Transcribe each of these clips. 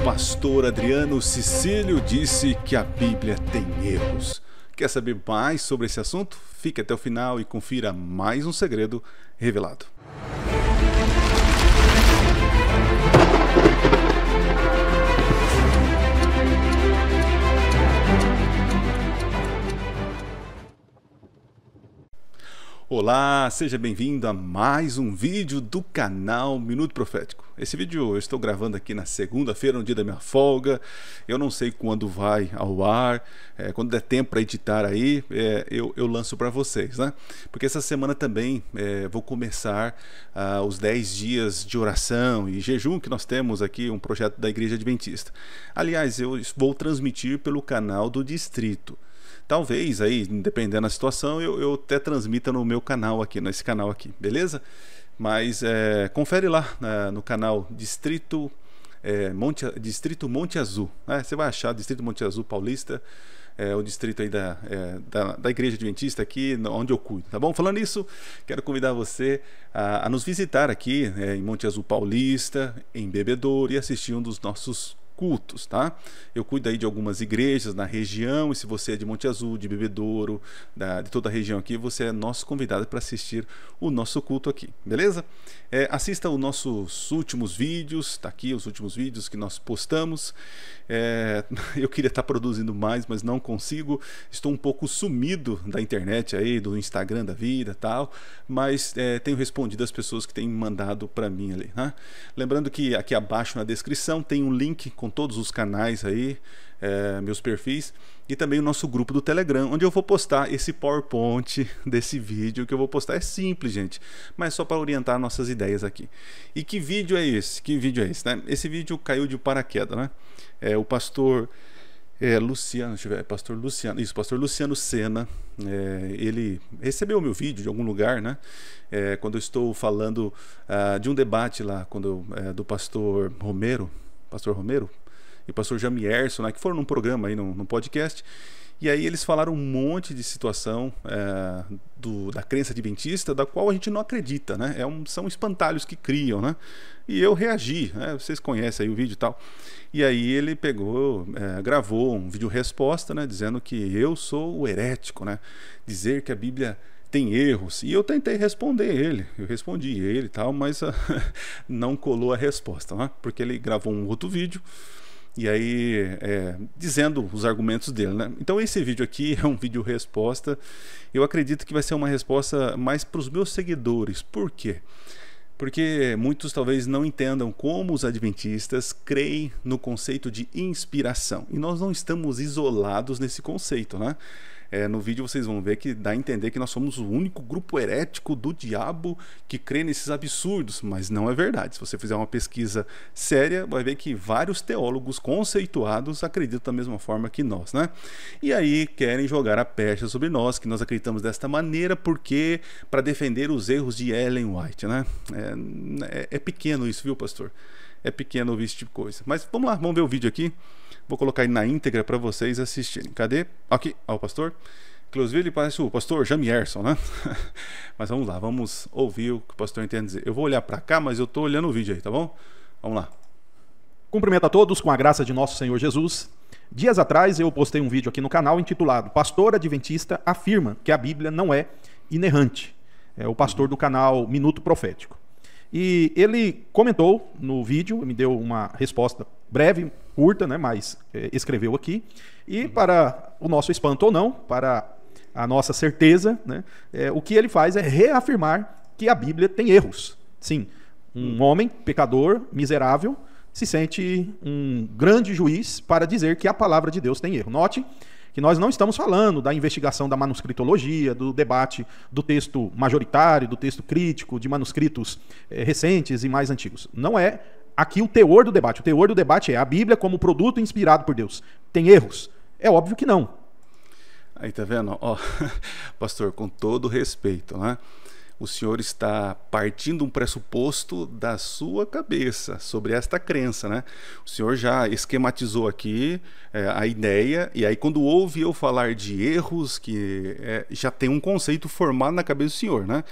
pastor Adriano Cecílio disse que a Bíblia tem erros. Quer saber mais sobre esse assunto? Fique até o final e confira mais um segredo revelado. Olá, seja bem-vindo a mais um vídeo do canal Minuto Profético. Esse vídeo eu estou gravando aqui na segunda-feira, no dia da minha folga. Eu não sei quando vai ao ar, quando der tempo para editar aí, eu lanço para vocês, né? Porque essa semana também vou começar os 10 dias de oração e jejum que nós temos aqui, um projeto da Igreja Adventista. Aliás, eu vou transmitir pelo canal do Distrito. Talvez aí, dependendo da situação, eu até transmita no meu canal aqui, nesse canal aqui, beleza? Mas confere lá no canal Distrito Monte Azul, né? Você vai achar Distrito Monte Azul Paulista, o distrito aí da Igreja Adventista aqui, onde eu cuido, tá bom? Falando isso, quero convidar você a nos visitar aqui em Monte Azul Paulista, em Bebedouro, e assistir um dos nossos cultos, tá? Eu cuido aí de algumas igrejas na região, e se você é de Monte Azul, de Bebedouro, de toda a região aqui, você é nosso convidado para assistir o nosso culto aqui, beleza? Assista os nossos últimos vídeos, tá aqui os últimos vídeos que nós postamos. Eu queria estar produzindo mais, mas não consigo. Estou um pouco sumido da internet aí, do Instagram da vida e tal, mas tenho respondido as pessoas que têm mandado para mim ali, né? Lembrando que aqui abaixo na descrição tem um link com todos os canais aí, meus perfis, e também o nosso grupo do Telegram, onde eu vou postar esse PowerPoint desse vídeo que eu vou postar. É simples, gente, mas só para orientar nossas ideias aqui. E que vídeo é esse? Que vídeo é esse, né? Esse vídeo caiu de paraquedas, né? O pastor Luciano, deixa eu ver, pastor Luciano Sena, ele recebeu o meu vídeo de algum lugar, né? Quando eu estou falando de um debate lá, do pastor Romero e o pastor Jamierson, né, que foram num programa aí, num podcast, e aí eles falaram um monte de situação da crença adventista, da qual a gente não acredita, né? São espantalhos que criam, né? E eu reagi, né? Vocês conhecem aí o vídeo e tal. E aí ele pegou, gravou um vídeo resposta, né? Dizendo que eu sou o herético, né? Dizer que a Bíblia tem erros. E eu tentei responder ele, eu respondi ele e tal, mas não colou a resposta, né? Porque ele gravou um outro vídeo, e aí dizendo os argumentos dele, né? Então esse vídeo aqui é um vídeo resposta. Eu acredito que vai ser uma resposta mais para os meus seguidores. Por quê? Porque muitos talvez não entendam como os adventistas creem no conceito de inspiração, e nós não estamos isolados nesse conceito, né? No vídeo vocês vão ver que dá a entender que nós somos o único grupo herético do diabo que crê nesses absurdos, mas não é verdade. Se você fizer uma pesquisa séria, vai ver que vários teólogos conceituados acreditam da mesma forma que nós, né? E aí querem jogar a pecha sobre nós, que nós acreditamos desta maneira, porque para defender os erros de Ellen White, né? É pequeno isso, viu, pastor? É pequeno ouvir esse tipo de coisa. Mas vamos lá, vamos ver o vídeo aqui. Vou colocar aí na íntegra para vocês assistirem. Cadê? Aqui, ó, o pastor. Inclusive ele parece o pastor Jamierson, né? Mas vamos lá, vamos ouvir o que o pastor entende dizer. Eu vou olhar para cá, mas eu estou olhando o vídeo aí, tá bom? Vamos lá. Cumprimento a todos com a graça de nosso Senhor Jesus. Dias atrás eu postei um vídeo aqui no canal intitulado Pastor Adventista afirma que a Bíblia não é inerrante. É o pastor do canal Minuto Profético. E ele comentou no vídeo, me deu uma resposta breve, curta, né, mas escreveu aqui. E para o nosso espanto ou não, para a nossa certeza, né, o que ele faz é reafirmar que a Bíblia tem erros. Sim, um homem pecador, miserável, se sente um grande juiz para dizer que a palavra de Deus tem erro. Note que nós não estamos falando da investigação da manuscritologia, do debate do texto majoritário, do texto crítico, de manuscritos recentes e mais antigos. Não é aqui o teor do debate. O teor do debate é a Bíblia como produto inspirado por Deus. Tem erros? É óbvio que não. Aí tá vendo? Ó, pastor, com todo respeito, né? O senhor está partindo um pressuposto da sua cabeça sobre esta crença, né? O senhor já esquematizou aqui a ideia, e aí quando ouve eu falar de erros, que já tem um conceito formado na cabeça do senhor, né?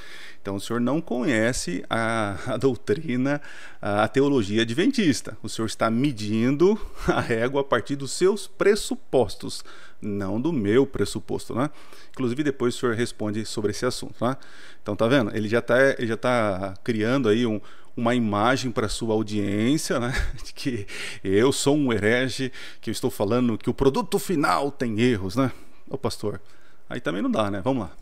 Então o senhor não conhece a doutrina, a teologia adventista. O senhor está medindo a régua a partir dos seus pressupostos, não do meu pressuposto, né? Inclusive depois o senhor responde sobre esse assunto, né? Então tá vendo? Ele já tá criando aí uma imagem para sua audiência, né? De que eu sou um herege, que eu estou falando que o produto final tem erros, né? Ô pastor, aí também não dá, né? Vamos lá.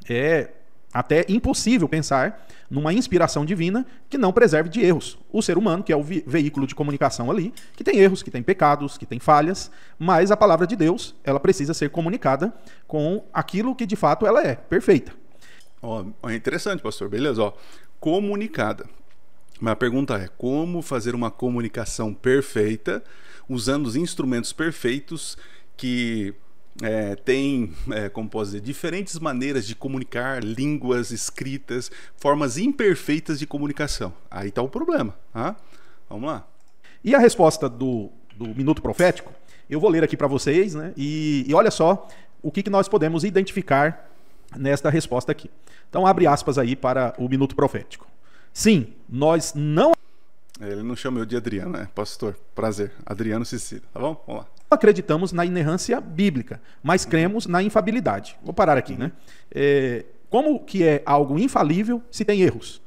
É até impossível pensar numa inspiração divina que não preserve de erros. O ser humano, que é o veículo de comunicação ali, que tem erros, que tem pecados, que tem falhas, mas a palavra de Deus, ela precisa ser comunicada com aquilo que de fato ela é, perfeita. É interessante, pastor, beleza? Comunicada. Mas a pergunta é, como fazer uma comunicação perfeita usando os instrumentos perfeitos que tem, como posso dizer, diferentes maneiras de comunicar, línguas, escritas, formas imperfeitas de comunicação. Aí está o problema. Tá? Vamos lá. E a resposta do Minuto Profético, eu vou ler aqui para vocês, né? E olha só o que nós podemos identificar nesta resposta aqui. Então abre aspas aí para o Minuto Profético. Sim, nós não... Ele não chama eu de Adriano, né? Pastor, prazer. Adriano Cecílio, tá bom? Vamos lá. Acreditamos na inerrância bíblica, mas cremos na infabilidade. Vou parar aqui, né? Como que é algo infalível se tem erros?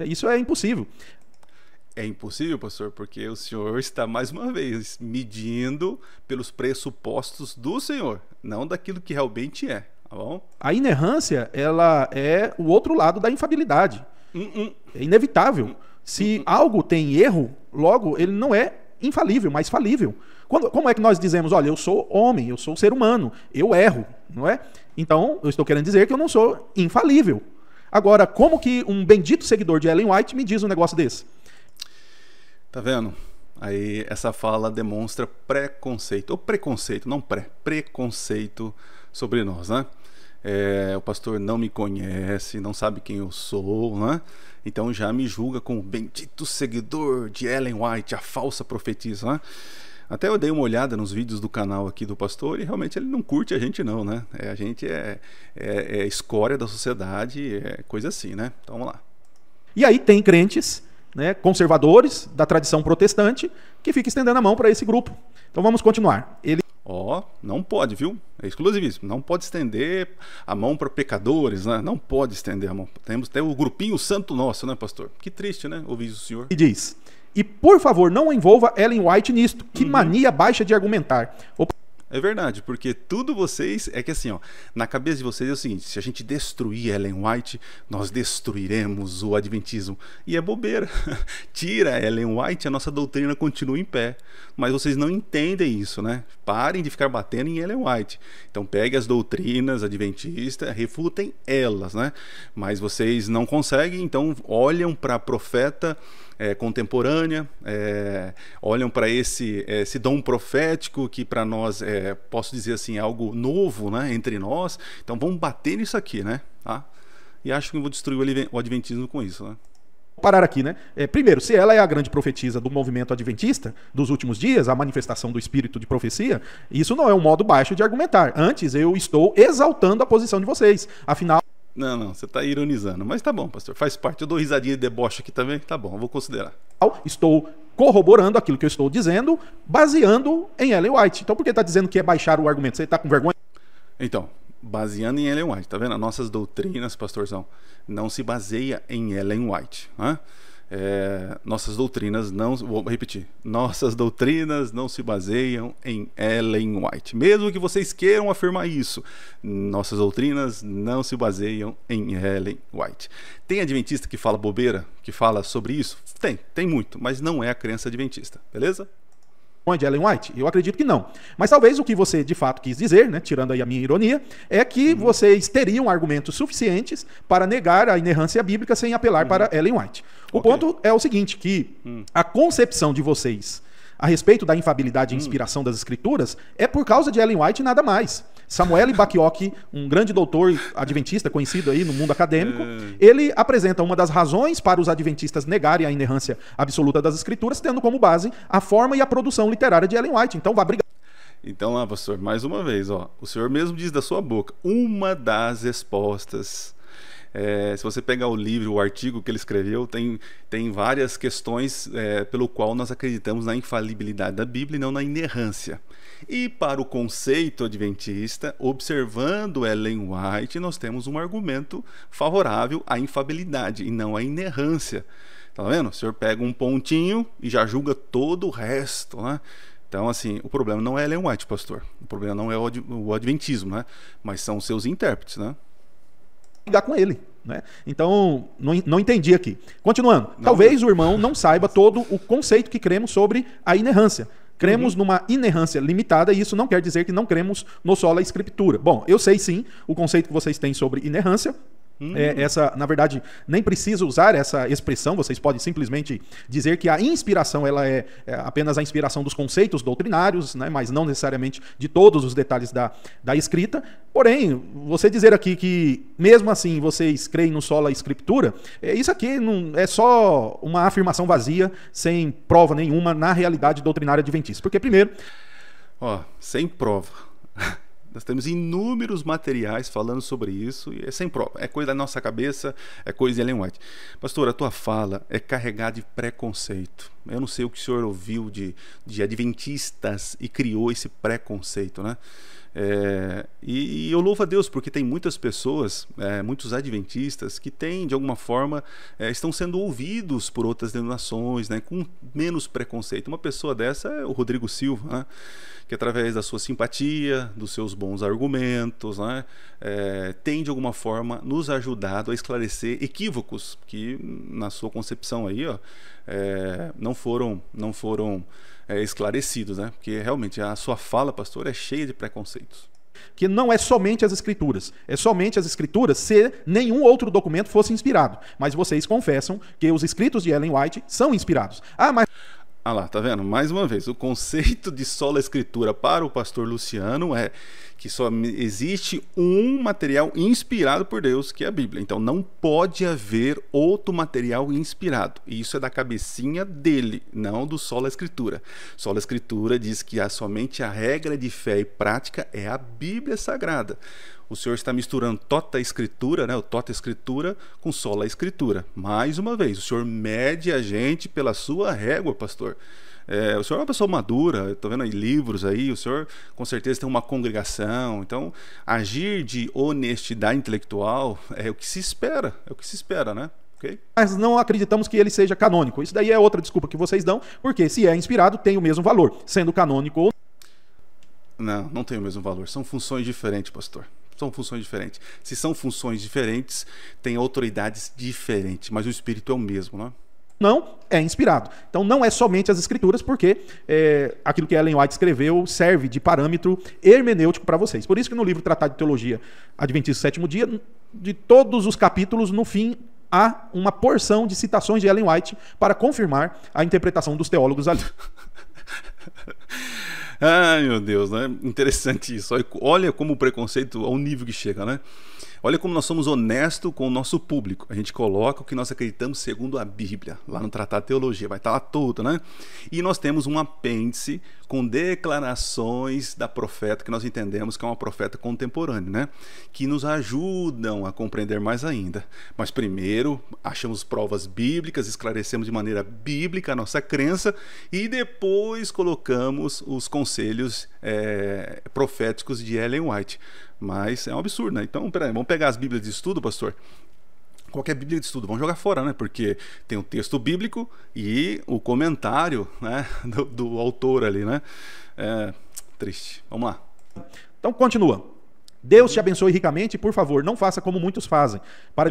Isso é impossível. É impossível, pastor, porque o senhor está, mais uma vez, medindo pelos pressupostos do senhor, não daquilo que realmente é, tá bom? A inerrância, ela é o outro lado da infabilidade. É inevitável. Se algo tem erro, logo ele não é infalível, mas falível. Como é que nós dizemos, olha, eu sou homem, eu sou ser humano, eu erro, não é? Então, eu estou querendo dizer que eu não sou infalível. Agora, como que um bendito seguidor de Ellen White me diz um negócio desse? Tá vendo? Aí essa fala demonstra preconceito, ou preconceito, não preconceito sobre nós, né? O pastor não me conhece, não sabe quem eu sou, né? Então já me julga como bendito seguidor de Ellen White, a falsa profetisa, né? Até eu dei uma olhada nos vídeos do canal aqui do pastor e realmente ele não curte a gente não, né? A gente é escória da sociedade, é coisa assim, né? Então vamos lá. E aí tem crentes, né, conservadores da tradição protestante que ficam estendendo a mão para esse grupo. Então vamos continuar. Não pode, viu? É exclusivismo. Não pode estender a mão para pecadores, né? Não pode estender a mão. Temos o grupinho santo nosso, né, pastor? Que triste, né? Ouvir isso do senhor. E diz, e por favor, não envolva Ellen White nisto. Que mania baixa de argumentar. É verdade, porque tudo vocês... É que assim, na cabeça de vocês é o seguinte, se a gente destruir Ellen White, nós destruiremos o adventismo. E é bobeira. Tira Ellen White, a nossa doutrina continua em pé. Mas vocês não entendem isso, né? Parem de ficar batendo em Ellen White. Então peguem as doutrinas adventistas, refutem elas, né? Mas vocês não conseguem, então olham para a profeta contemporânea, olham para esse dom profético que para nós posso dizer assim, é algo novo, né, entre nós. Então vamos bater nisso aqui, né? Tá? E acho que eu vou destruir o adventismo com isso, né? Vou parar aqui, né? Primeiro, se ela é a grande profetisa do movimento adventista dos últimos dias, a manifestação do espírito de profecia, isso não é um modo baixo de argumentar. Antes, eu estou exaltando a posição de vocês. Afinal... Não, você está ironizando. Mas tá bom, pastor, faz parte. Eu dou risadinha de deboche aqui também, tá bom, eu vou considerar. Estou corroborando aquilo que eu estou dizendo, baseando em Ellen White. Então por que está dizendo que é baixar o argumento? Você está com vergonha? Então, baseando em Ellen White, tá vendo? As nossas doutrinas, pastorzão, não se baseia em Ellen White, né? Nossas doutrinas não... Vou repetir. Nossas doutrinas não se baseiam em Ellen White. Mesmo que vocês queiram afirmar isso, nossas doutrinas não se baseiam em Ellen White. Tem adventista que fala bobeira, que fala sobre isso? Tem muito, mas não é a crença adventista, beleza? De Ellen White? Eu acredito que não. Mas talvez o que você de fato quis dizer, né, tirando aí a minha ironia, é que vocês teriam argumentos suficientes para negar a inerrância bíblica sem apelar para Ellen White. O ponto é o seguinte, que a concepção de vocês a respeito da infabilidade e inspiração das escrituras é por causa de Ellen White e nada mais. Samuel Bacchiocchi, um grande doutor adventista conhecido aí no mundo acadêmico, ele apresenta uma das razões para os adventistas negarem a inerrância absoluta das escrituras, tendo como base a forma e a produção literária de Ellen White. Então, vá brigar. Então lá, pastor, mais uma vez, o senhor mesmo diz da sua boca, uma das respostas Se você pegar o livro, o artigo que ele escreveu, tem várias questões pelo qual nós acreditamos na infalibilidade da Bíblia e não na inerrância. E para o conceito adventista, observando Ellen White, nós temos um argumento favorável à infalibilidade e não à inerrância. Tá vendo? O senhor pega um pontinho e já julga todo o resto, né? Então, assim, o problema não é Ellen White, pastor. O problema não é o adventismo, né? Mas são os seus intérpretes, né? Ligar com ele, né? Então, não entendi aqui. Continuando. Talvez o irmão não saiba todo o conceito que cremos sobre a inerrância. Cremos numa inerrância limitada e isso não quer dizer que não cremos no sola escritura. Bom, eu sei sim o conceito que vocês têm sobre inerrância. Na verdade, nem precisa usar essa expressão, vocês podem simplesmente dizer que a inspiração ela é apenas a inspiração dos conceitos doutrinários, né, mas não necessariamente de todos os detalhes da escrita. Porém, você dizer aqui que, mesmo assim, vocês creem no sola escritura, isso aqui não é só uma afirmação vazia, sem prova nenhuma na realidade doutrinária adventista. Porque, primeiro... sem prova... Nós temos inúmeros materiais falando sobre isso e é sem prova. É coisa da nossa cabeça, é coisa de Ellen White. Pastor, a tua fala é carregada de preconceito. Eu não sei o que o senhor ouviu de adventistas e criou esse preconceito, né? E eu louvo a Deus porque tem muitas pessoas, muitos adventistas que têm, de alguma forma, estão sendo ouvidos por outras denominações, né, com menos preconceito. Uma pessoa dessa é o Rodrigo Silva, né, que através da sua simpatia, dos seus bons argumentos, né, tem de alguma forma nos ajudado a esclarecer equívocos que na sua concepção aí, não foram esclarecidos, né? Porque realmente a sua fala, pastor, é cheia de preconceitos. Que não é somente as escrituras, é somente as escrituras se nenhum outro documento fosse inspirado. Mas vocês confessam que os escritos de Ellen White são inspirados. Ah lá, tá vendo? Mais uma vez, o conceito de sola escritura para o pastor Luciano é que só existe um material inspirado por Deus, que é a Bíblia. Então não pode haver outro material inspirado. E isso é da cabecinha dele, não do sola escritura. Sola escritura diz que somente a regra de fé e prática é a Bíblia Sagrada. O senhor está misturando tota escritura, né, o tota escritura, com sola escritura. Mais uma vez, o senhor mede a gente pela sua régua, pastor. O senhor é uma pessoa madura, estou vendo aí livros aí, o senhor com certeza tem uma congregação, então agir de honestidade intelectual é o que se espera, né? Okay? Mas não acreditamos que ele seja canônico. Isso daí é outra desculpa que vocês dão, porque se é inspirado tem o mesmo valor, sendo canônico ou... Não tem o mesmo valor, são funções diferentes, pastor. São funções diferentes. Se são funções diferentes, tem autoridades diferentes, mas o Espírito é o mesmo, né? Não é inspirado. Então não é somente as escrituras, porque aquilo que Ellen White escreveu serve de parâmetro hermenêutico para vocês. Por isso que no livro Tratado de Teologia Adventista Sétimo Dia, de todos os capítulos, no fim, há uma porção de citações de Ellen White para confirmar a interpretação dos teólogos ali. Ai, meu Deus, né? Interessante isso. Olha como o preconceito, ao nível que chega, né? Olha como nós somos honestos com o nosso público. A gente coloca o que nós acreditamos segundo a Bíblia, lá no Tratado de Teologia, vai estar lá todo, né? E nós temos um apêndice com declarações da profeta, que nós entendemos que é uma profeta contemporânea, né? Que nos ajudam a compreender mais ainda. Mas primeiro, achamos provas bíblicas, esclarecemos de maneira bíblica a nossa crença e depois colocamos os conselhos proféticos de Ellen White. Mas é um absurdo, né? Então, peraí, vamos pegar as Bíblias de estudo, pastor? Qualquer Bíblia de estudo, vamos jogar fora, né? Porque tem o texto bíblico e o comentário, né, do autor ali, né? Triste. Vamos lá. Então, continua. Deus te abençoe ricamente, por favor, não faça como muitos fazem. Para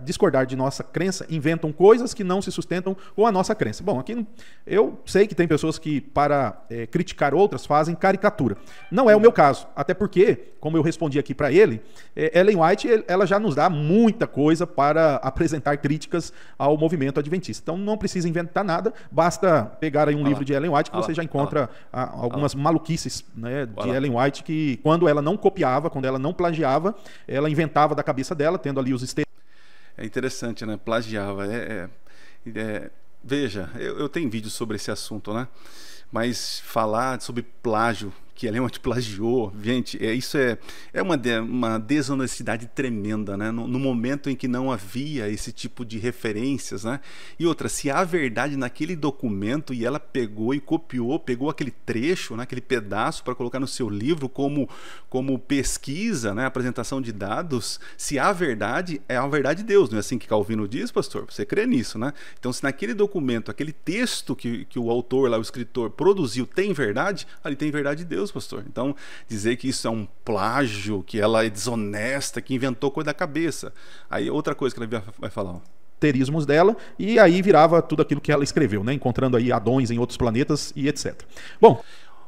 discordar de nossa crença, inventam coisas que não se sustentam com a nossa crença. Bom, aqui eu sei que tem pessoas que, para criticar outras, fazem caricatura. Não é o meu caso, até porque, como eu respondi aqui para ele, Ellen White ela já nos dá muita coisa para apresentar críticas ao movimento adventista. Então não precisa inventar nada, basta pegar aí um livro de Ellen White que você já encontra algumas maluquices, né, de Ellen White que, quando ela não copiava, quando ela não plagiava, ela inventava da cabeça dela, tendo ali os textos. É interessante, né? Plagiava. Veja, eu tenho vídeos sobre esse assunto, né? Mas falar sobre plágio que Ellen White plagiou. Gente, isso é uma desonestidade tremenda, né? No momento em que não havia esse tipo de referências, né? E outra, se há verdade naquele documento e ela pegou e copiou, pegou aquele trecho, né, aquele pedaço para colocar no seu livro como pesquisa, né, apresentação de dados, se há verdade, é a verdade de Deus, não é assim que Calvino diz, pastor? Você crê nisso, né? Então, se naquele documento, aquele texto que o autor lá, o escritor, produziu, tem verdade, ali tem verdade de Deus, pastor. Então, dizer que isso é um plágio, que ela é desonesta, que inventou coisa da cabeça. Aí, outra coisa que ela vai falar, ó. Terismos dela, e aí virava tudo aquilo que ela escreveu, né? Encontrando aí Adões em outros planetas e etc. Bom,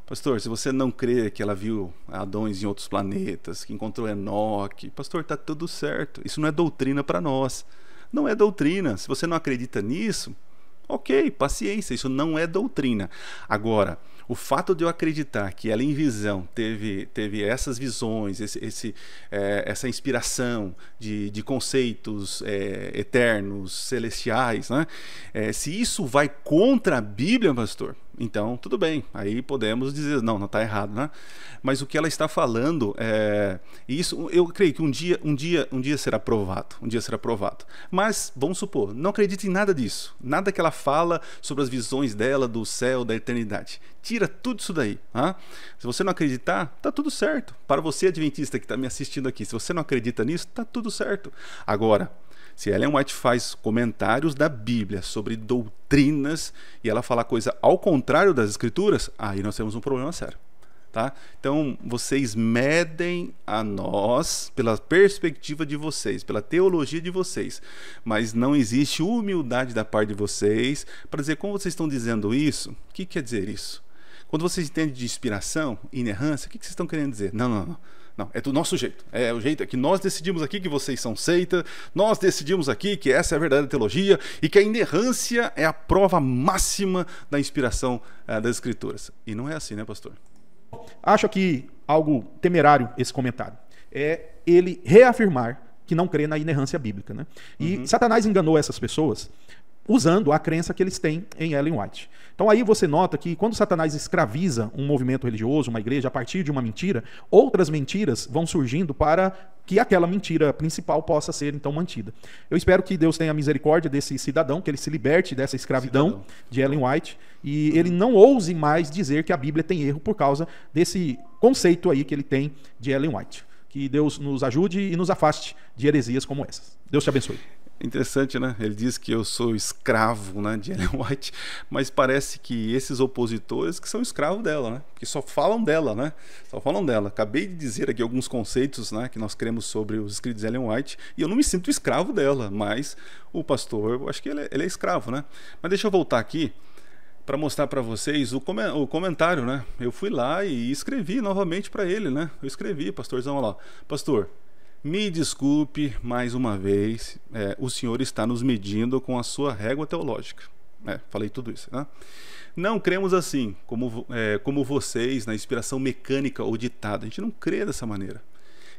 pastor, se você não crê que ela viu Adões em outros planetas, que encontrou Enoque, pastor, tá tudo certo. Isso não é doutrina para nós. Não é doutrina. Se você não acredita nisso, ok, paciência, isso não é doutrina. Agora, o fato de eu acreditar que ela em visão teve essas visões, essa inspiração de conceitos eternos, celestiais, né? Se isso vai contra a Bíblia, pastor, então tudo bem, aí podemos dizer, não está errado, né? Mas o que ela está falando, isso eu creio que um dia será provado, Mas, vamos supor, não acredito em nada disso, nada que ela fala sobre as visões dela, do céu, da eternidade. Tira tudo isso daí. Tá? Se você não acreditar, tá tudo certo. Para você, adventista que está me assistindo aqui, se você não acredita nisso, tá tudo certo. Agora, se Ellen White faz comentários da Bíblia sobre doutrinas e ela fala coisa ao contrário das Escrituras, aí nós temos um problema sério. Tá? Então, vocês medem a nós pela perspectiva de vocês, pela teologia de vocês, mas não existe humildade da parte de vocês para dizer como vocês estão dizendo isso. O que quer dizer isso? Quando vocês entendem de inspiração, inerrância, o que vocês estão querendo dizer? Não, é do nosso jeito. É o jeito que nós decidimos aqui que vocês são seita, nós decidimos aqui que essa é a verdadeira teologia e que a inerrância é a prova máxima da inspiração das Escrituras. E não é assim, né, pastor? Acho aqui algo temerário esse comentário. É ele reafirmar que não crê na inerrância bíblica, né? E Satanás enganou essas pessoas usando a crença que eles têm em Ellen White. Então aí você nota que quando Satanás escraviza um movimento religioso, uma igreja, a partir de uma mentira, outras mentiras vão surgindo para que aquela mentira principal possa ser então mantida. Eu espero que Deus tenha misericórdia desse cidadão, que ele se liberte dessa escravidão de Ellen White e ele não ouse mais dizer que a Bíblia tem erro por causa desse conceito aí que ele tem de Ellen White. Que Deus nos ajude e nos afaste de heresias como essas. Deus te abençoe. Interessante, né? Ele diz que eu sou escravo, né, de Ellen White, mas parece que esses opositores que são escravos dela, né? Que só falam dela, né? Só falam dela. Acabei de dizer aqui alguns conceitos, né, que nós cremos sobre os escritos de Ellen White e eu não me sinto escravo dela, mas o pastor, eu acho que ele é escravo, né? Mas deixa eu voltar aqui para mostrar para vocês o comentário, né? Eu fui lá e escrevi novamente para ele, né? Eu escrevi, pastorzão, olha lá, pastor, me desculpe mais uma vez, o senhor está nos medindo com a sua régua teológica. Falei tudo isso, né? Não cremos assim, como vocês, na inspiração mecânica ou ditada. A gente não crê dessa maneira.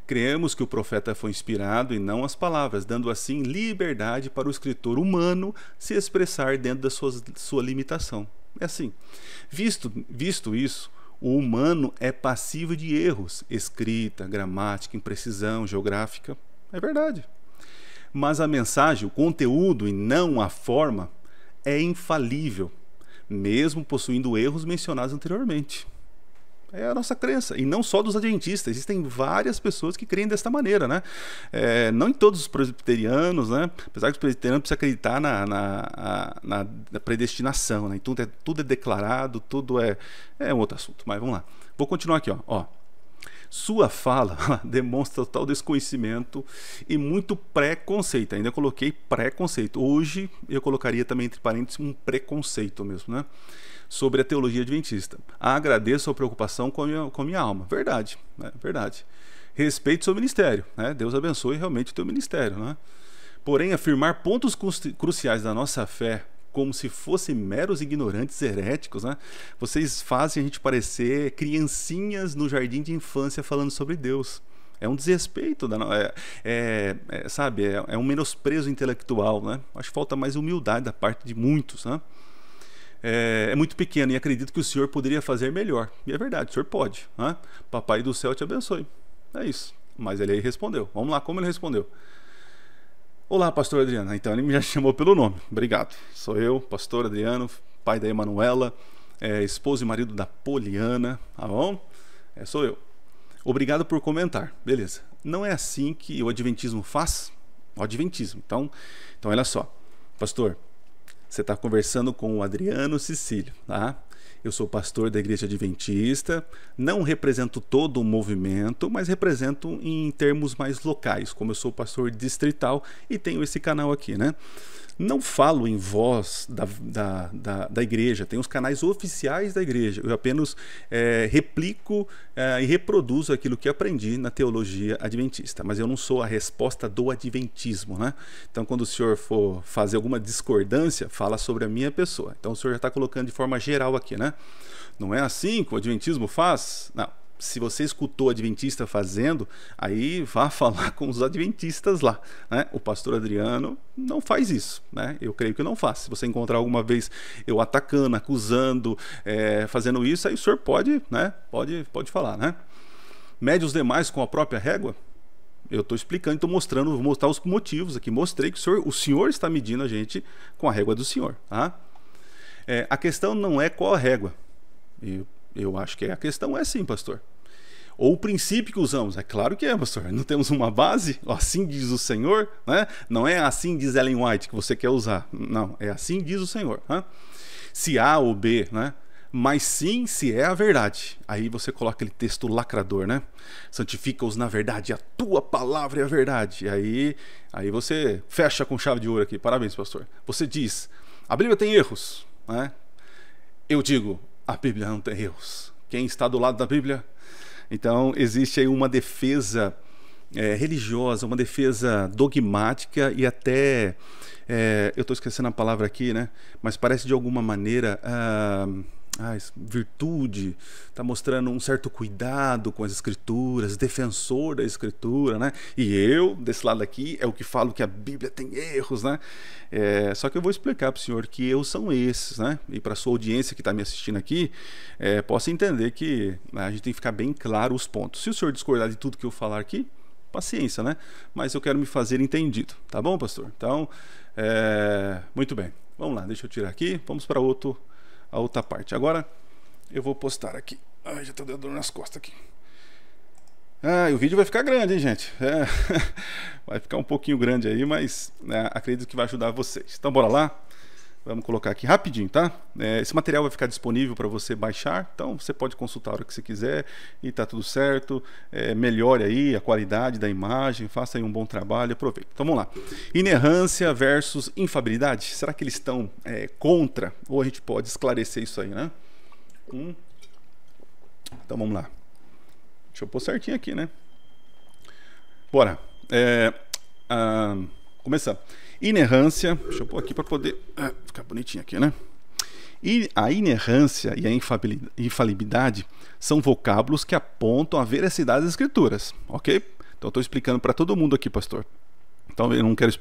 Cremos que o profeta foi inspirado e não as palavras, dando assim liberdade para o escritor humano se expressar dentro da sua limitação. É assim. Visto isso, o humano é passível de erros, escrita, gramática, imprecisão, geográfica. É verdade. Mas a mensagem, o conteúdo e não a forma é infalível, mesmo possuindo erros mencionados anteriormente. É a nossa crença, e não só dos adventistas, existem várias pessoas que creem desta maneira, né? Não em todos os presbiterianos, né? Apesar que os presbiterianos precisam acreditar na predestinação, né? Então, tudo é declarado, tudo é um outro assunto, mas vamos lá. Vou continuar aqui, ó. Sua fala demonstra total desconhecimento e muito preconceito. Ainda coloquei preconceito. Hoje eu colocaria também entre parênteses um preconceito mesmo, né? Sobre a teologia adventista. Agradeço a preocupação com a minha alma. Verdade, né? Verdade. Respeito seu ministério, né? Deus abençoe realmente o teu ministério, né? Porém, afirmar pontos cruciais da nossa fé como se fossem meros ignorantes heréticos, né? Vocês fazem a gente parecer criancinhas no jardim de infância falando sobre Deus. É um desrespeito, sabe? É um menosprezo intelectual, né? Acho que falta mais humildade da parte de muitos, né? é muito pequena e acredito que o senhor poderia fazer melhor. E é verdade, o senhor pode, né? Papai do céu te abençoe. É isso. Mas ele aí respondeu. Vamos lá, como ele respondeu? Olá, pastor Adriano. Então ele me já chamou pelo nome. Obrigado. Sou eu, pastor Adriano, pai da Emanuela, esposo e marido da Poliana. Tá bom? Sou eu. Obrigado por comentar. Beleza. Não é assim que o Adventismo faz? O Adventismo. Então olha só. Pastor, você está conversando com o Adriano Cecílio, tá? Eu sou pastor da Igreja Adventista, não represento todo o movimento, mas represento em termos mais locais, como eu sou pastor distrital e tenho esse canal aqui, né? Não falo em voz da igreja, tem os canais oficiais da igreja. Eu apenas replico e reproduzo aquilo que aprendi na teologia adventista, mas eu não sou a resposta do adventismo, né? Então, quando o senhor for fazer alguma discordância, fala sobre a minha pessoa. Então, o senhor já está colocando de forma geral aqui, né? Não é assim que o adventismo faz? Não. Se você escutou o adventista fazendo, aí vá falar com os adventistas lá, né? O pastor Adriano não faz isso, né? Eu creio que não faz. Se você encontrar alguma vez eu atacando, acusando, fazendo isso, aí o senhor pode, né? Pode falar, né? Mede os demais com a própria régua? Eu estou explicando, estou mostrando, vou mostrar os motivos aqui. Mostrei que o senhor está medindo a gente com a régua do senhor, tá? A questão não é qual a régua. Eu acho que a questão é sim, pastor. Ou o princípio que usamos. É claro que é, pastor. Não temos uma base? Assim diz o Senhor, né? Não é assim diz Ellen White que você quer usar. Não, é assim diz o Senhor, né? Se A ou B, né? Mas sim se é a verdade. Aí você coloca aquele texto lacrador, né? Santifica-os na verdade, a tua palavra é a verdade. Aí você fecha com chave de ouro aqui. Parabéns, pastor. Você diz, a Bíblia tem erros, né? Eu digo, a Bíblia não tem erros. Quem está do lado da Bíblia? Então, existe aí uma defesa religiosa, uma defesa dogmática e até, eu estou esquecendo a palavra aqui, né? Mas parece de alguma maneira virtude, está mostrando um certo cuidado com as escrituras, defensor da escritura, né? E eu, desse lado aqui, é o que falo que a Bíblia tem erros, né? Só que eu vou explicar para o senhor que erros são esses, né? E para a sua audiência que está me assistindo aqui, possa entender que a gente tem que ficar bem claro os pontos. Se o senhor discordar de tudo que eu falar aqui, paciência, né? Mas eu quero me fazer entendido, tá bom, pastor? Então, muito bem. Vamos lá, deixa eu tirar aqui, vamos para a outra parte. Agora eu vou postar aqui. Ai, já tô dando dor nas costas aqui. O vídeo vai ficar grande, hein, gente? Vai ficar um pouquinho grande aí, mas acredito que vai ajudar vocês. Então bora lá. Vamos colocar aqui rapidinho, tá? Esse material vai ficar disponível para você baixar, então você pode consultar a hora que você quiser e tá tudo certo. Melhore aí a qualidade da imagem, faça aí um bom trabalho, aproveite. Então vamos lá. Inerrância versus infabilidade. Será que eles estão contra? Ou a gente pode esclarecer isso aí, né? Então vamos lá. Deixa eu pôr certinho aqui, né? Bora. Começar. Inerrância, deixa eu pôr aqui para poder ficar bonitinho aqui, né? E a inerrância e a infalibilidade são vocábulos que apontam a veracidade das escrituras, ok? Então estou explicando para todo mundo aqui, pastor. Então eu não quero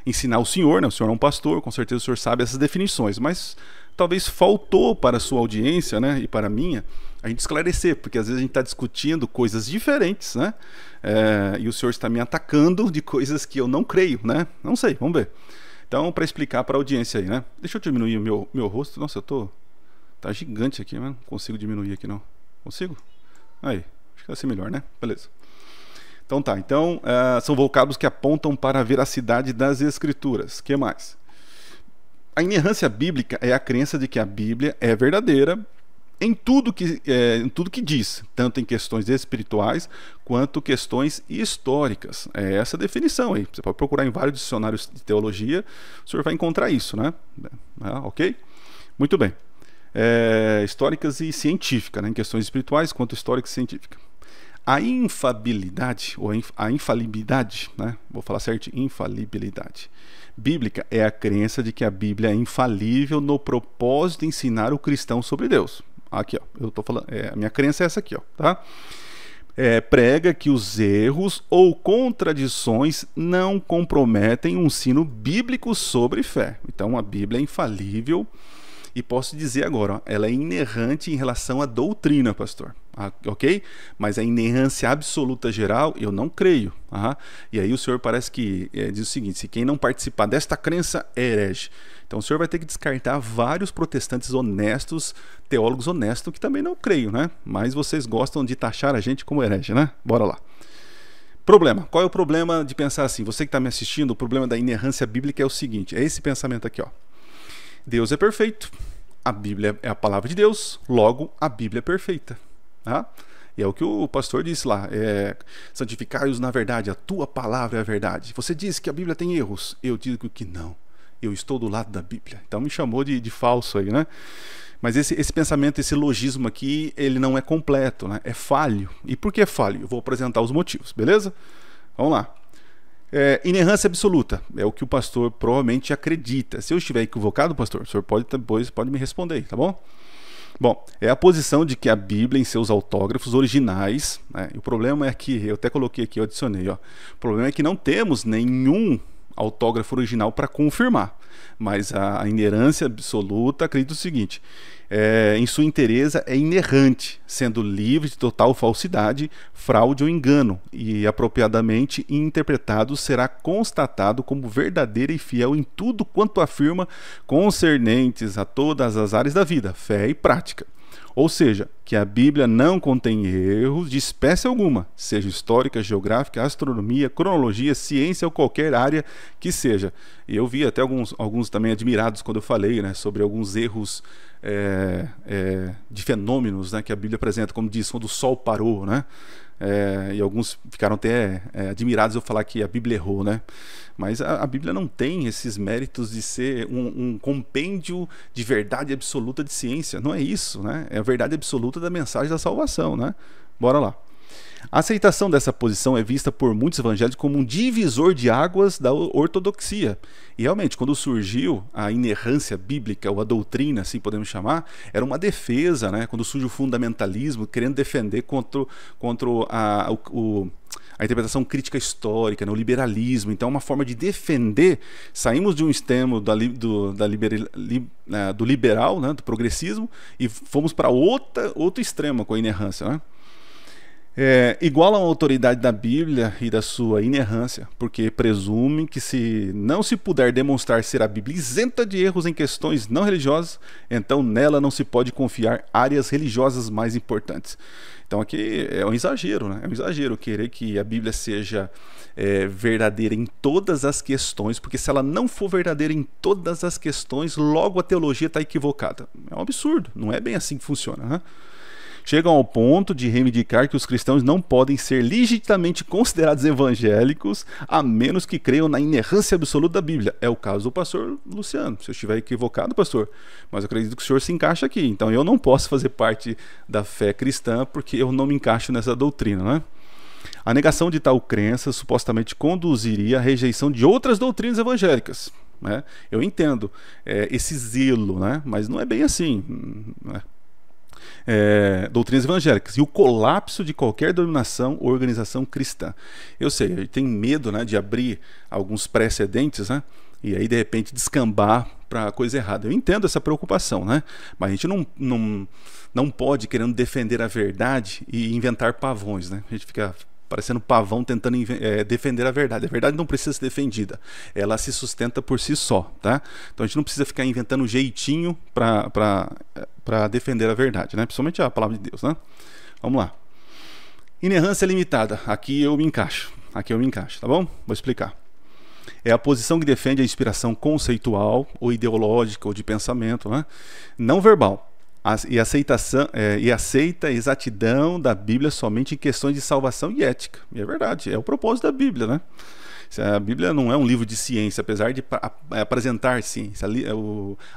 ensinar o senhor, né? O senhor é um pastor, com certeza o senhor sabe essas definições, mas talvez faltou para a sua audiência, né? E para a minha, a gente esclarecer, porque às vezes a gente está discutindo coisas diferentes, né? E o senhor está me atacando de coisas que eu não creio, né? Não sei, vamos ver. Então, para explicar para a audiência aí, né? Deixa eu diminuir o meu rosto. Nossa, tá gigante aqui, mas não consigo diminuir aqui, não. Consigo? Aí, acho que vai ser melhor, né? Beleza. Então tá, são vocábulos que apontam para a veracidade das escrituras. O que mais? A inerrância bíblica é a crença de que a Bíblia é verdadeira em tudo que diz, tanto em questões espirituais quanto questões históricas. É essa a definição aí. Você pode procurar em vários dicionários de teologia, o senhor vai encontrar isso, né? Ok? Muito bem. Históricas e científicas, né? Em questões espirituais quanto históricas e científicas. A infabilidade, ou a infalibilidade, né? Vou falar certo, infalibilidade bíblica é a crença de que a Bíblia é infalível no propósito de ensinar o cristão sobre Deus. Aqui, ó, eu tô falando, a minha crença é essa aqui, ó, tá? Prega que os erros ou contradições não comprometem um ensino bíblico sobre fé. Então a Bíblia é infalível E posso dizer agora, ó, ela é inerrante em relação à doutrina, pastor. Ok? Mas a inerrância absoluta geral, eu não creio. E aí o senhor parece que diz o seguinte: se quem não participar desta crença é herege. Então o senhor vai ter que descartar vários protestantes honestos, teólogos honestos, que também não creio, né? Mas vocês gostam de taxar a gente como herege, né? Bora lá. Problema. Qual é o problema de pensar assim? Você que está me assistindo, o problema da inerrância bíblica é o seguinte: é esse pensamento aqui, ó. Deus é perfeito, a Bíblia é a palavra de Deus, logo a Bíblia é perfeita. E é o que o pastor disse lá: santificai-os na verdade, a tua palavra é a verdade. Você diz que a Bíblia tem erros, eu digo que não, eu estou do lado da Bíblia. Então me chamou de falso aí, né? Mas esse pensamento, esse logismo aqui, ele não é completo, né? É falho. E por que é falho? Eu vou apresentar os motivos, beleza? Vamos lá. Inerrância absoluta é o que o pastor provavelmente acredita. Se eu estiver equivocado, pastor, o senhor pode me responder aí, tá bom? Bom, é a posição de que a Bíblia, em seus autógrafos originais, né? E o problema é que, eu até coloquei aqui, eu adicionei, ó. O problema é que não temos nenhum autógrafo original para confirmar, mas a inerrância absoluta acredita o seguinte: em sua inteireza é inerrante, sendo livre de total falsidade, fraude ou engano, e apropriadamente interpretado será constatado como verdadeira e fiel em tudo quanto afirma, concernentes a todas as áreas da vida, fé e prática. Ou seja, que a Bíblia não contém erros de espécie alguma, seja histórica, geográfica, astronomia, cronologia, ciência ou qualquer área que seja. E eu vi até alguns também admirados quando eu falei, né, sobre alguns erros de fenômenos, né, que a Bíblia apresenta, como diz, quando o sol parou, né? E alguns ficaram até admirados eu falar que a Bíblia errou, né? Mas a Bíblia não tem esses méritos de ser um compêndio de verdade absoluta de ciência. Não é isso, né? É a verdade absoluta da mensagem da salvação, né? Bora lá. A aceitação dessa posição é vista por muitos evangélicos como um divisor de águas da ortodoxia. E realmente, quando surgiu a inerrância bíblica, ou a doutrina, assim podemos chamar, era uma defesa, né? Quando surge o fundamentalismo, querendo defender contra a interpretação crítica histórica, né? O liberalismo. Então, é uma forma de defender. Saímos de um extremo do liberal, né? Do progressismo, e fomos para outro extremo com a inerrância, né? Igualam a autoridade da Bíblia e da sua inerrância, porque presumem que se não se puder demonstrar ser a Bíblia isenta de erros em questões não religiosas, então nela não se pode confiar áreas religiosas mais importantes. Então aqui é um exagero, né? É um exagero querer que a Bíblia seja verdadeira em todas as questões, porque se ela não for verdadeira em todas as questões, logo a teologia está equivocada. É um absurdo, não é bem assim que funciona, né? Chegam ao ponto de reivindicar que os cristãos não podem ser legitimamente considerados evangélicos a menos que creiam na inerrância absoluta da Bíblia. É o caso do pastor Luciano. Se eu estiver equivocado, pastor, mas eu acredito que o senhor se encaixa aqui. Então eu não posso fazer parte da fé cristã porque eu não me encaixo nessa doutrina, né? A negação de tal crença supostamente conduziria à rejeição de outras doutrinas evangélicas, né? Eu entendo esse zelo, né? Mas não é bem assim, né? Doutrinas evangélicas e o colapso de qualquer denominação ou organização cristã. Eu sei, ele tem medo, né, de abrir alguns precedentes, né, e aí de repente descambar para coisa errada. Eu entendo essa preocupação, né, mas a gente não pode, querendo defender a verdade, e inventar pavões, né? A gente fica parecendo pavão tentando defender a verdade. A verdade não precisa ser defendida, ela se sustenta por si só, tá? Então a gente não precisa ficar inventando jeitinho para defender a verdade, né? Principalmente a palavra de Deus, né? Vamos lá. Inerrância limitada. Aqui eu me encaixo, tá bom? Vou explicar. É a posição que defende a inspiração conceitual ou ideológica ou de pensamento, né? Não verbal. E aceita a exatidão da Bíblia somente em questões de salvação e ética. E é verdade, é o propósito da Bíblia, né? A Bíblia não é um livro de ciência, apesar de apresentar ciência.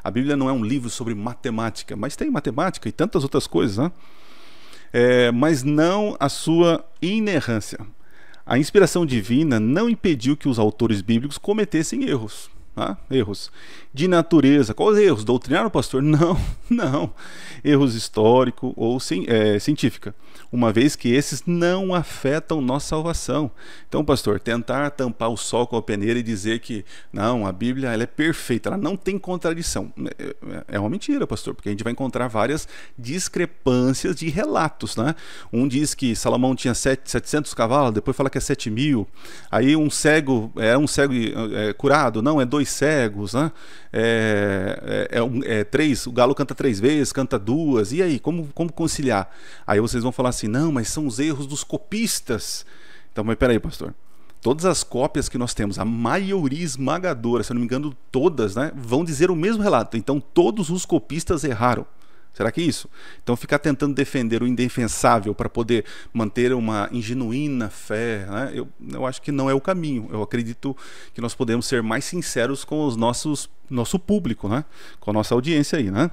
A Bíblia não é um livro sobre matemática, mas tem matemática e tantas outras coisas, né? Mas não a sua inerrância. A inspiração divina não impediu que os autores bíblicos cometessem erros. Erros. De natureza. Quais erros? Doutrinário, pastor? Não, não. Erros histórico ou científica. Uma vez que esses não afetam nossa salvação. Então, pastor, tentar tampar o sol com a peneira e dizer que não, a Bíblia ela é perfeita, ela não tem contradição. É uma mentira, pastor, porque a gente vai encontrar várias discrepâncias de relatos, né? Um diz que Salomão tinha 700 cavalos, depois fala que é 7.000. Aí um cego, curado, não, é 2 cegos, né? O galo canta 3 vezes, canta 2, e aí, como conciliar? Aí vocês vão falar assim, não, mas são os erros dos copistas. Então, mas peraí, pastor, todas as cópias que nós temos, a maioria esmagadora, se eu não me engano todas, né, vão dizer o mesmo relato, então todos os copistas erraram. Será que é isso? Então ficar tentando defender o indefensável para poder manter uma genuína fé, né? Eu acho que não é o caminho. Eu acredito que nós podemos ser mais sinceros com os nosso público, né? Com a nossa audiência aí, né?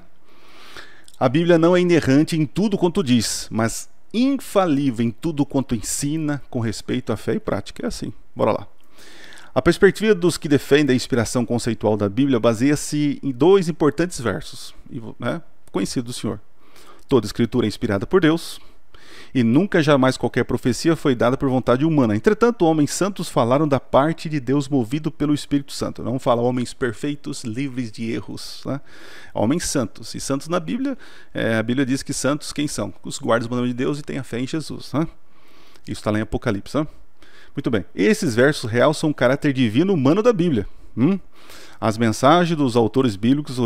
A Bíblia não é inerrante em tudo quanto diz, mas infalível em tudo quanto ensina com respeito à fé e prática. É assim. Bora lá. A perspectiva dos que defendem a inspiração conceitual da Bíblia baseia-se em 2 importantes versos, né? Conhecido do Senhor. Toda escritura é inspirada por Deus e nunca jamais qualquer profecia foi dada por vontade humana. Entretanto, homens santos falaram da parte de Deus movido pelo Espírito Santo. Não fala homens perfeitos, livres de erros, né? Homens santos. E santos na Bíblia, a Bíblia diz que santos quem são? Os guardas do mandamento de Deus e têm a fé em Jesus, né? Isso está lá em Apocalipse, né? Muito bem. Esses versos realçam o caráter divino humano da Bíblia. As mensagens dos autores bíblicos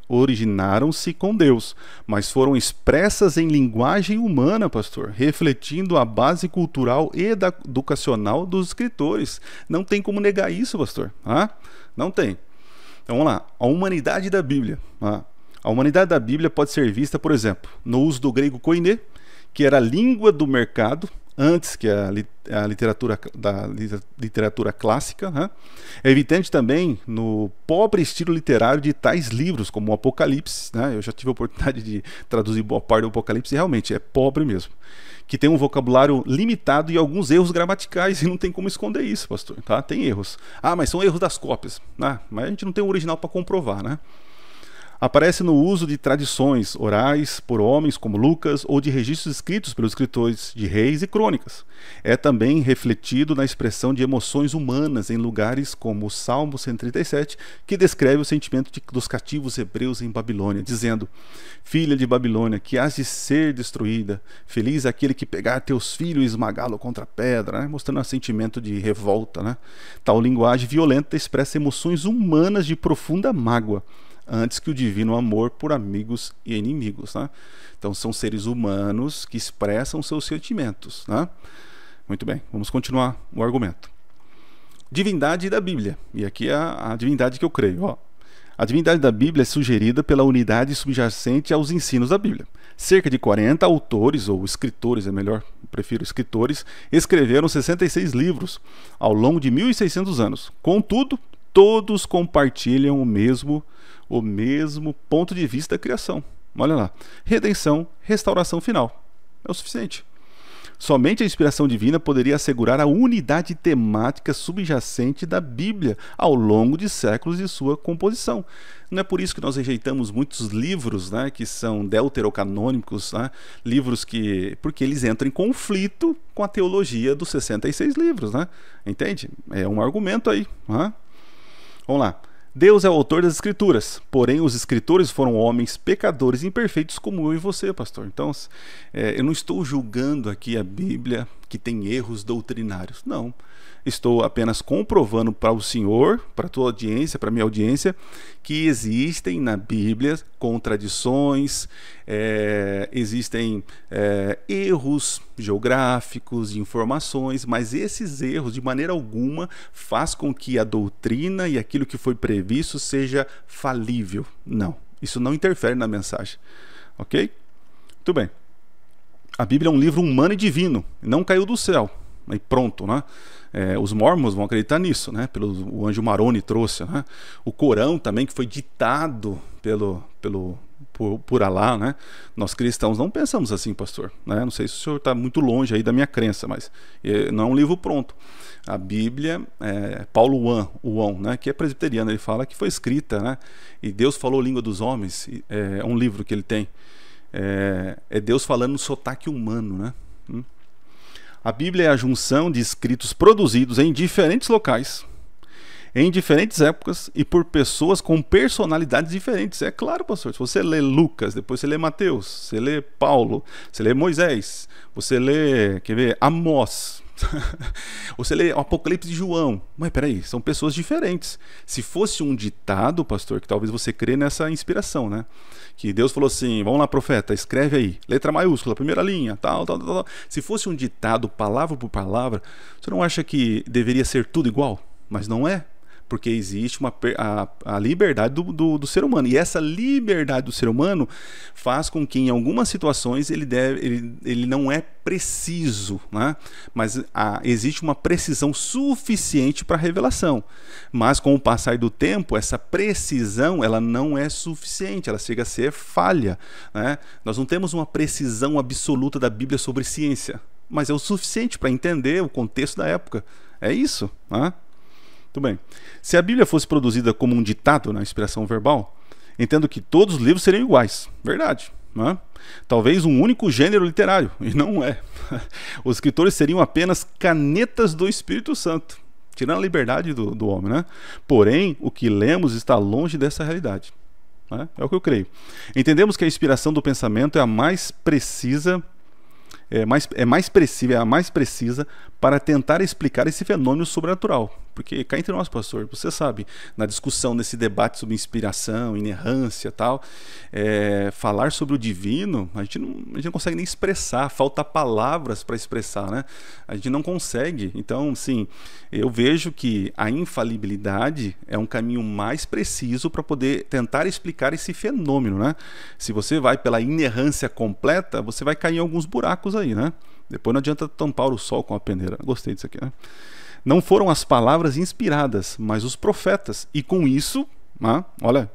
originaram-se com Deus, mas foram expressas em linguagem humana, pastor, refletindo a base cultural e educacional dos escritores. Não tem como negar isso, pastor. Não tem. Então vamos lá. A humanidade da Bíblia. A humanidade da Bíblia pode ser vista, por exemplo, no uso do grego koiné, que era a língua do mercado, antes que a literatura clássica, né? É evidente também no pobre estilo literário de tais livros como o Apocalipse, né? Eu já tive a oportunidade de traduzir boa parte do Apocalipse e realmente é pobre mesmo, que tem um vocabulário limitado e alguns erros gramaticais e não tem como esconder isso, pastor, tá? Tem erros. Mas são erros das cópias, né? Mas a gente não tem o original para comprovar, né? Aparece no uso de tradições orais por homens como Lucas ou de registros escritos pelos escritores de Reis e Crônicas. É também refletido na expressão de emoções humanas em lugares como o Salmo 137, que descreve o sentimento dos cativos hebreus em Babilônia, dizendo: Filha de Babilônia, que has de ser destruída, feliz aquele que pegar teus filhos e esmagá-lo contra a pedra, né? Mostrando um sentimento de revolta, né? Tal linguagem violenta expressa emoções humanas de profunda mágoa, antes que o divino amor por amigos e inimigos, né? Então são seres humanos que expressam seus sentimentos, né? Muito bem, vamos continuar o argumento. Divindade da Bíblia, e aqui é a divindade que eu creio, A divindade da Bíblia é sugerida pela unidade subjacente aos ensinos da Bíblia. Cerca de 40 autores, ou escritores, prefiro escritores, escreveram 66 livros ao longo de 1.600 anos. Contudo, todos compartilham o mesmo ponto de vista da criação. Olha lá. Redenção, restauração final. É o suficiente. Somente a inspiração divina poderia assegurar a unidade temática subjacente da Bíblia ao longo de séculos de sua composição. Não é por isso que nós rejeitamos muitos livros, né, que são deuterocanônicos, né, porque eles entram em conflito com a teologia dos 66 livros, né? Entende? É um argumento aí. Vamos lá. Deus é o autor das escrituras, porém os escritores foram homens pecadores imperfeitos como eu e você, pastor. Então, eu não estou julgando aqui a Bíblia que tem erros doutrinários, não. Estou apenas comprovando para o senhor, para a tua audiência, para a minha audiência, que existem na Bíblia contradições, existem erros geográficos, de informações, mas esses erros, de maneira alguma, faz com que a doutrina e aquilo que foi previsto seja falível. Não, isso não interfere na mensagem. Ok? Muito bem. A Bíblia é um livro humano e divino, não caiu do céu. E pronto, né? Os mormons vão acreditar nisso, né? O anjo Maroni trouxe, né? O Corão também, que foi ditado pelo por Alá, né? Nós cristãos não pensamos assim, pastor, né? Não sei se o senhor está muito longe aí da minha crença, mas não é um livro pronto. A Bíblia, Paulo Wan, né, que é presbiteriano, ele fala que foi escrita, né? E Deus falou a língua dos homens, é um livro que ele tem. É Deus falando no sotaque humano, né? A Bíblia é a junção de escritos produzidos em diferentes locais, em diferentes épocas e por pessoas com personalidades diferentes. É claro, pastor, se você lê Lucas, depois você lê Mateus, você lê Paulo, você lê Moisés, você lê, quer ver, Amós, você lê o Apocalipse de João. Mas peraí, são pessoas diferentes. Se fosse um ditado, pastor, que talvez você crê nessa inspiração, né? Que Deus falou assim, vamos lá, profeta, escreve aí, letra maiúscula, primeira linha, tal. Se fosse um ditado, palavra por palavra, você não acha que deveria ser tudo igual? Mas não é. Porque existe a liberdade do ser humano. E essa liberdade do ser humano faz com que, em algumas situações, ele não é preciso, né? Mas existe uma precisão suficiente para a revelação. Mas, com o passar do tempo, essa precisão ela não é suficiente, ela chega a ser falha, né? Nós não temos uma precisão absoluta da Bíblia sobre ciência, mas é o suficiente para entender o contexto da época. É isso, né? Muito bem. Se a Bíblia fosse produzida como um ditado na inspiração verbal, entendo que todos os livros seriam iguais. Verdade. Né? Talvez um único gênero literário, e não é. Os escritores seriam apenas canetas do Espírito Santo, tirando a liberdade do homem. Né? Porém, o que lemos está longe dessa realidade. Né? É o que eu creio. Entendemos que a inspiração do pensamento é a mais precisa, a mais precisa para tentar explicar esse fenômeno sobrenatural. Porque cá entre nós, pastor, você sabe, na discussão, nesse debate sobre inspiração, inerrância e tal, falar sobre o divino, a gente não consegue nem expressar, falta palavras para expressar, né? A gente não consegue. Então, sim, eu vejo que a infalibilidade é um caminho mais preciso para poder tentar explicar esse fenômeno, né? Se você vai pela inerrância completa, você vai cair em alguns buracos aí, né? Depois não adianta tampar o sol com a peneira. Gostei disso aqui, né? Não foram as palavras inspiradas, mas os profetas. E com isso, olha,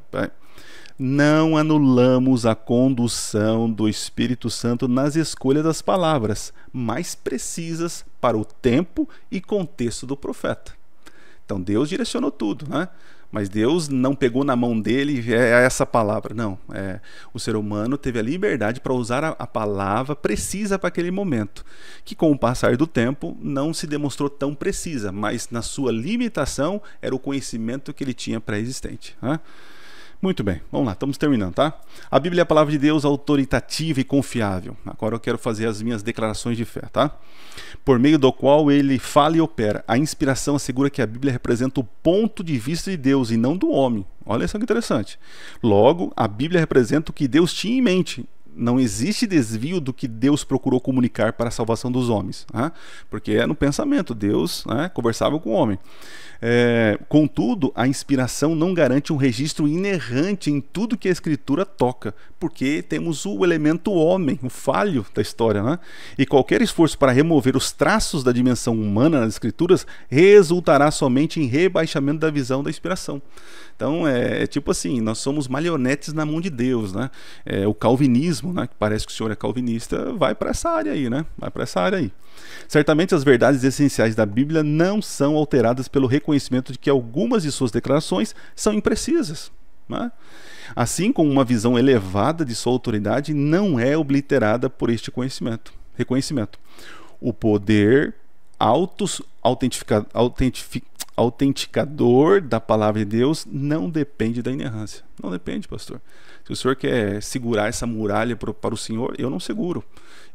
não anulamos a condução do Espírito Santo nas escolhas das palavras mais precisas para o tempo e contexto do profeta. Então Deus direcionou tudo, né? Mas Deus não pegou na mão dele essa palavra. Não, o ser humano teve a liberdade para usar a palavra precisa para aquele momento, que com o passar do tempo não se demonstrou tão precisa, mas na sua limitação era o conhecimento que ele tinha pré-existente. Né? Muito bem, vamos lá, estamos terminando, tá? A Bíblia é a palavra de Deus autoritativa e confiável. Agora eu quero fazer as minhas declarações de fé, tá? Por meio do qual ele fala e opera. A inspiração assegura que a Bíblia representa o ponto de vista de Deus e não do homem. Olha só que interessante. Logo, a Bíblia representa o que Deus tinha em mente. Não existe desvio do que Deus procurou comunicar para a salvação dos homens, né? Porque é no pensamento, Deus, né, conversava com o homem. Contudo, a inspiração não garante um registro inerrante em tudo que a Escritura toca, porque temos o elemento homem, o falho da história, né? E qualquer esforço para remover os traços da dimensão humana nas Escrituras resultará somente em rebaixamento da visão da inspiração. Então tipo assim, nós somos marionetes na mão de Deus, né? O calvinismo, né, que parece que o senhor é calvinista, vai para essa área aí, né? Vai para essa área aí. Certamente as verdades essenciais da Bíblia não são alteradas pelo reconhecimento de que algumas de suas declarações são imprecisas, né? Assim como uma visão elevada de sua autoridade não é obliterada por este reconhecimento. O poder autenticador da palavra de Deus não depende da inerrância. Não depende, pastor. Se o senhor quer segurar essa muralha para o senhor, eu não seguro.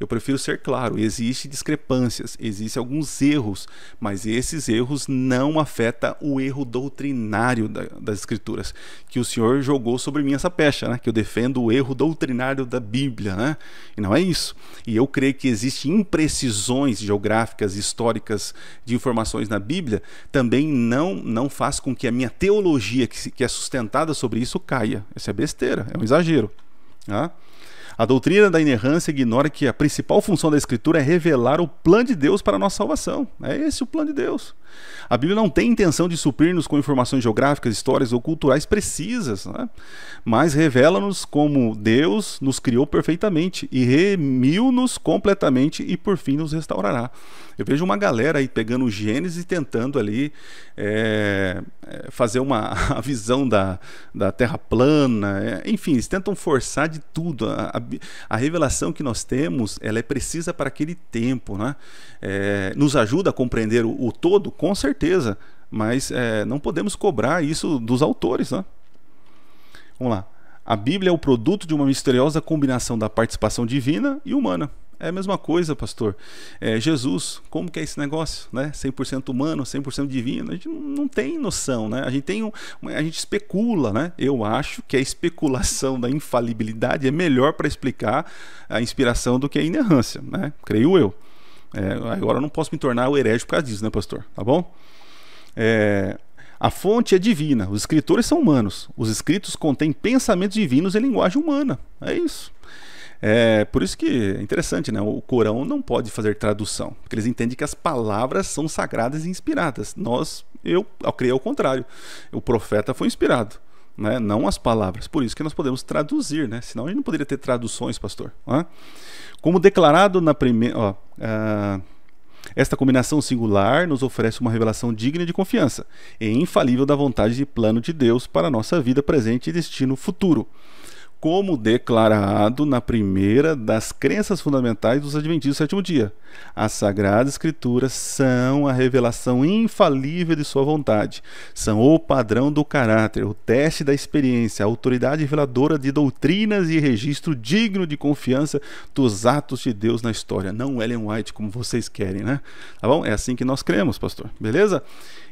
Eu prefiro ser claro. Existem discrepâncias, existem alguns erros, mas esses erros não afetam o erro doutrinário das Escrituras, que o senhor jogou sobre mim essa pecha, né? Que eu defendo o erro doutrinário da Bíblia, né? E não é isso. E eu creio que existem imprecisões geográficas, históricas de informações na Bíblia, também não faz com que a minha teologia, que é sustentada sobre isso, caia. Isso é besteira, é um exagero. Tá? A doutrina da inerrância ignora que a principal função da Escritura é revelar o plano de Deus para a nossa salvação. É esse o plano de Deus. A Bíblia não tem intenção de suprir-nos com informações geográficas, históricas ou culturais precisas, né? Mas revela-nos como Deus nos criou perfeitamente e remiu-nos completamente e por fim nos restaurará. Eu vejo uma galera aí pegando o Gênesis e tentando ali fazer a visão da Terra plana, enfim, eles tentam forçar de tudo. A revelação que nós temos, ela é precisa para aquele tempo, né? Nos ajuda a compreender o todo, com certeza, mas não podemos cobrar isso dos autores, né? Vamos lá. A Bíblia é o produto de uma misteriosa combinação da participação divina e humana. É a mesma coisa, pastor. Jesus, como que é esse negócio, né? 100% humano, 100% divino. A gente não tem noção, né? A gente especula, né? Eu acho que a especulação da infalibilidade é melhor para explicar a inspiração do que a inerrância, né? Creio eu. Agora eu não posso me tornar o herege por causa disso, né, pastor? Tá bom? A fonte é divina, os escritores são humanos. Os escritos contêm pensamentos divinos em linguagem humana. É isso. Por isso que é interessante, né? O Corão não pode fazer tradução, porque eles entendem que as palavras são sagradas e inspiradas. Eu creio ao contrário. O profeta foi inspirado, né? Não as palavras. Por isso que nós podemos traduzir, né? Senão a gente não poderia ter traduções, pastor. Como declarado na primeira... Esta combinação singular nos oferece uma revelação digna de confiança e infalível da vontade e plano de Deus para a nossa vida presente e destino futuro. Como declarado na primeira das crenças fundamentais dos Adventistas do sétimo dia. As Sagradas Escrituras são a revelação infalível de sua vontade, são o padrão do caráter, o teste da experiência, a autoridade reveladora de doutrinas e registro digno de confiança dos atos de Deus na história. Não Ellen White, como vocês querem, né? Tá bom? É assim que nós cremos, pastor. Beleza?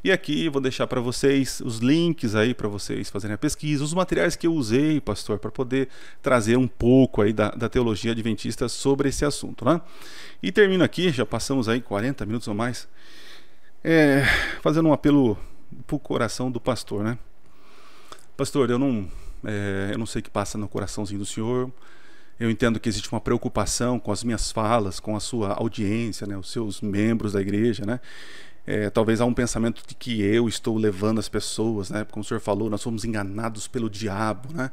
E aqui vou deixar para vocês os links aí para vocês fazerem a pesquisa, os materiais que eu usei, pastor, para poder trazer um pouco aí da teologia adventista sobre esse assunto, né? E termino aqui, já passamos aí 40 minutos ou mais, fazendo um apelo para o coração do pastor, né? Pastor, eu não sei o que passa no coraçãozinho do senhor. Eu entendo que existe uma preocupação com as minhas falas, com a sua audiência, né? Os seus membros da igreja, né? Talvez há um pensamento de que eu estou levando as pessoas, né? Como o senhor falou, nós somos enganados pelo diabo, né?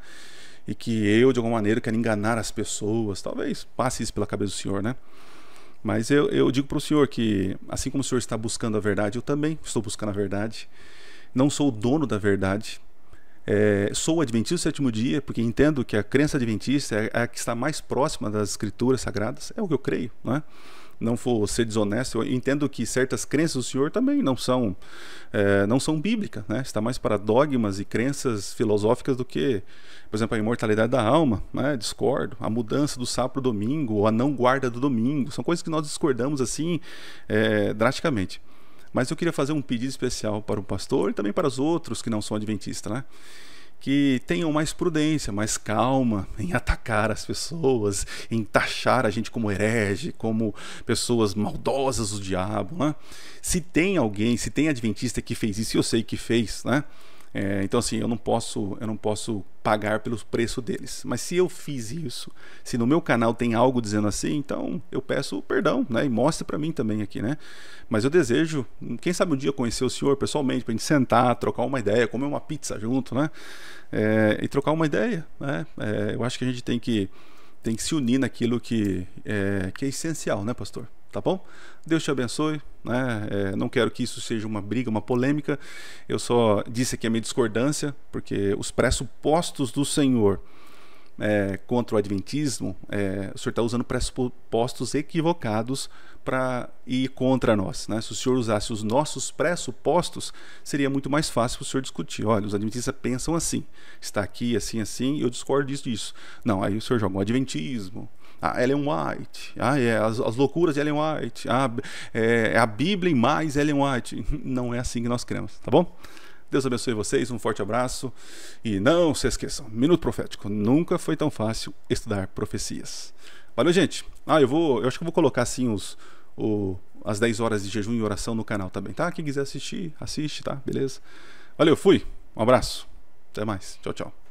E que eu, de alguma maneira, quero enganar as pessoas. Talvez passe isso pela cabeça do senhor, né? Mas eu digo para o senhor que, assim como o senhor está buscando a verdade, eu também estou buscando a verdade. Não sou o dono da verdade. Sou adventista do sétimo dia, porque entendo que a crença adventista é a que está mais próxima das escrituras sagradas. É o que eu creio, não é? Não for ser desonesto, eu entendo que certas crenças do senhor também não são bíblicas, né? Está mais para dogmas e crenças filosóficas do que, por exemplo, a imortalidade da alma, né? Discordo. A mudança do sábado para o domingo, ou a não guarda do domingo, são coisas que nós discordamos assim drasticamente. Mas eu queria fazer um pedido especial para o pastor e também para os outros que não são adventistas, né? Que tenham mais prudência, mais calma em atacar as pessoas, em taxar a gente como herege, como pessoas maldosas do diabo, né? Se tem alguém, se tem adventista que fez isso, eu sei que fez, né? Então assim, eu não posso pagar pelo preço deles. Mas se eu fiz isso, se no meu canal tem algo dizendo assim, então eu peço perdão, né? E mostre para mim também aqui, né? Mas eu desejo, quem sabe um dia conhecer o senhor pessoalmente, para a gente sentar, trocar uma ideia, comer uma pizza junto, né? E trocar uma ideia, né? Eu acho que a gente tem que se unir naquilo que é essencial, né, pastor? Tá bom? Deus te abençoe, né? Não quero que isso seja uma briga, uma polêmica. Eu só disse aqui a minha discordância, porque os pressupostos do Senhor contra o adventismo, o senhor está usando pressupostos equivocados para ir contra nós, né? Se o senhor usasse os nossos pressupostos, seria muito mais fácil para o senhor discutir. Olha, os adventistas pensam assim, está aqui, assim, assim, eu discordo disso. Não, aí o senhor joga o adventismo, Ellen White, as loucuras de Ellen White, a Bíblia e mais Ellen White. Não é assim que nós cremos, tá bom? Deus abençoe vocês, um forte abraço e não se esqueçam, Minuto Profético, nunca foi tão fácil estudar profecias. Valeu, gente. Eu acho que eu vou colocar assim as 10 horas de jejum e oração no canal também, tá? Quem quiser assistir, assiste, tá? Beleza? Valeu, fui. Um abraço. Até mais. Tchau, tchau.